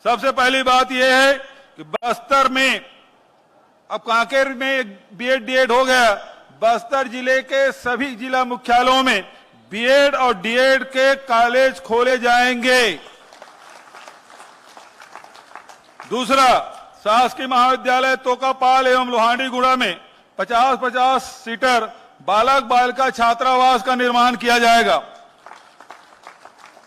सबसे पहली बात यह है कि बस्तर में, अब कांकेर में बीएड डीएड हो गया, बस्तर जिले के सभी जिला मुख्यालयों में बीएड और डीएड के कॉलेज खोले जाएंगे। दूसरा, शासकीय महाविद्यालय तोकापाल एवं लोहांडीगुड़ा में 50-50 सीटर बालक बालिका छात्रावास का निर्माण किया जाएगा।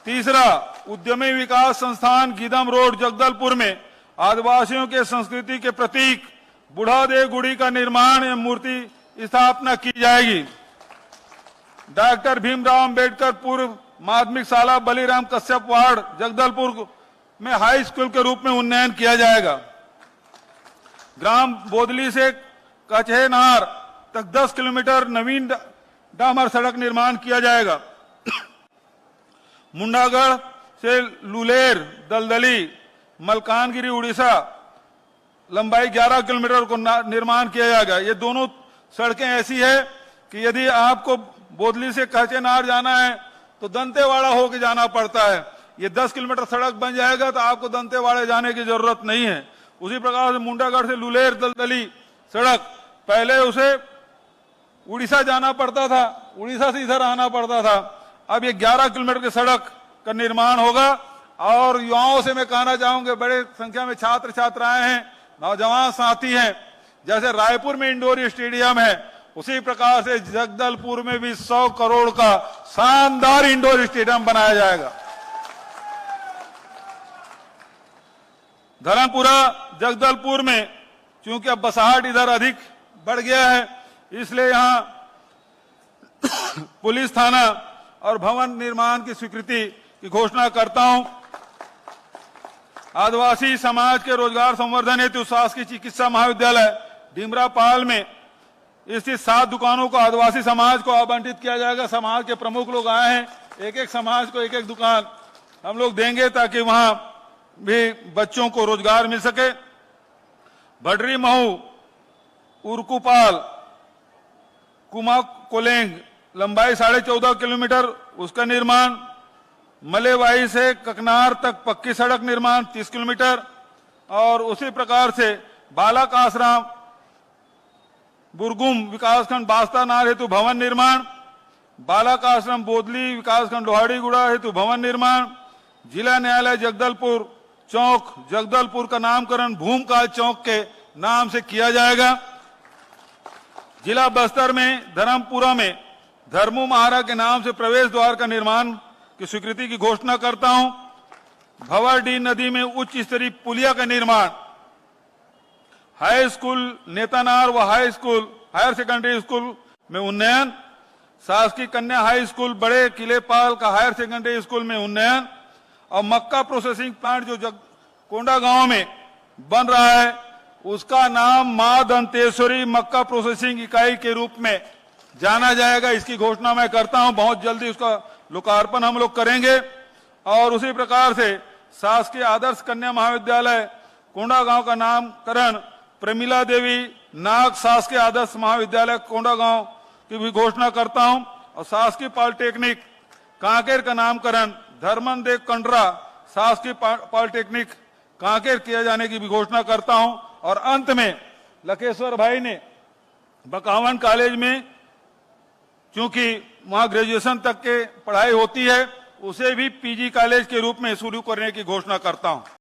तीसरा, उद्यमी विकास संस्थान गीदम रोड जगदलपुर में आदिवासियों के संस्कृति के प्रतीक बुढ़ादेव गुड़ी का निर्माण एवं मूर्ति स्थापना की जाएगी। डॉक्टर भीमराव अंबेडकर पूर्व माध्यमिक शाला बलीराम कश्यप वार्ड जगदलपुर में हाई स्कूल के रूप में उन्नयन किया जाएगा। ग्राम बोदली से कचहेनार तक 10 किलोमीटर नवीन डामर सड़क निर्माण किया जाएगा। मुंडागढ़ से लुलेर दलदली मलकानगिरी उड़ीसा लंबाई 11 किलोमीटर को निर्माण किया जाएगा। ये दोनों सड़कें ऐसी है कि यदि आपको बोदली से कचहेनार जाना है तो दंतेवाड़ा होकर जाना पड़ता है। ये 10 किलोमीटर सड़क बन जाएगा तो आपको दंतेवाड़ा जाने की जरूरत नहीं है। उसी प्रकार से मुंडागढ़ से लुलेर दलदली सड़क, पहले उसे उड़ीसा जाना पड़ता था, उड़ीसा से इधर आना पड़ता था। अब ये 11 किलोमीटर की सड़क का निर्माण होगा। और युवाओं से मैं कहना चाहूंगा, बड़े संख्या में छात्र छात्राएं हैं, नौजवान साथी हैं, जैसे रायपुर में इंडोर स्टेडियम है, उसी प्रकार से जगदलपुर में भी 100 करोड़ का शानदार इंडोर स्टेडियम बनाया जाएगा। धर्मपुरा जगदलपुर में चूंकि अब बसाहट इधर अधिक बढ़ गया है, इसलिए यहां पुलिस थाना और भवन निर्माण की स्वीकृति की घोषणा करता हूं। आदिवासी समाज के रोजगार संवर्धन हेतु शासकीय चिकित्सा महाविद्यालय डिमरापाल में स्थित 7 दुकानों को आदिवासी समाज को आवंटित किया जाएगा। समाज के प्रमुख लोग आए हैं, एक एक समाज को एक एक दुकान हम लोग देंगे ताकि वहां भी बच्चों को रोजगार मिल सके। भडरी महू उर्कुपाल कुमा कोलेंग लंबाई 14.5 किलोमीटर, उसका निर्माण। मलेवाई से ककनार तक पक्की सड़क निर्माण 30 किलोमीटर। और उसी प्रकार से बालक आश्रम बुरगुम विकासखंड बास्तानार हेतु भवन निर्माण। बालक आश्रम बोदली विकासखंड लोहाड़ीगुड़ा हेतु भवन निर्माण। जिला न्यायालय जगदलपुर चौक जगदलपुर का नामकरण भूमकाल चौक के नाम से किया जाएगा। जिला बस्तर में धर्मपुरा में धर्मू महाराज के नाम से प्रवेश द्वार का निर्माण की स्वीकृति की घोषणा करता हूं। भंवरडीह नदी में उच्च स्तरीय पुलिया का निर्माण। हाई स्कूल नेतानार व हायर सेकेंडरी स्कूल में उन्नयन। शासकीय कन्या हाई स्कूल बड़े किलेपाल का हायर सेकेंडरी स्कूल में उन्नयन। और मक्का प्रोसेसिंग प्लांट जो कोंडा गांव में बन रहा है, उसका नाम मां दंतेश्वरी मक्का प्रोसेसिंग इकाई के रूप में जाना जाएगा। इसकी घोषणा मैं करता हूं। बहुत जल्दी उसका लोकार्पण हम लोग करेंगे। और उसी प्रकार से शासकीय आदर्श कन्या महाविद्यालय कोंडा गांव का नामकरण प्रमिला देवी नाग शासकीय आदर्श महाविद्यालय कोंडा गांव की भी घोषणा करता हूं। और शासकीय पॉलिटेक्निक कांकेर का नामकरण धर्मन देव कंडरा शासकीय पॉलिटेक्निक कांकेर किए जाने की भी घोषणा करता हूं। और अंत में लकेश्वर भाई ने बकावन कॉलेज में, चूंकि वहां ग्रेजुएशन तक के पढ़ाई होती है, उसे भी पीजी कॉलेज के रूप में शुरू करने की घोषणा करता हूं।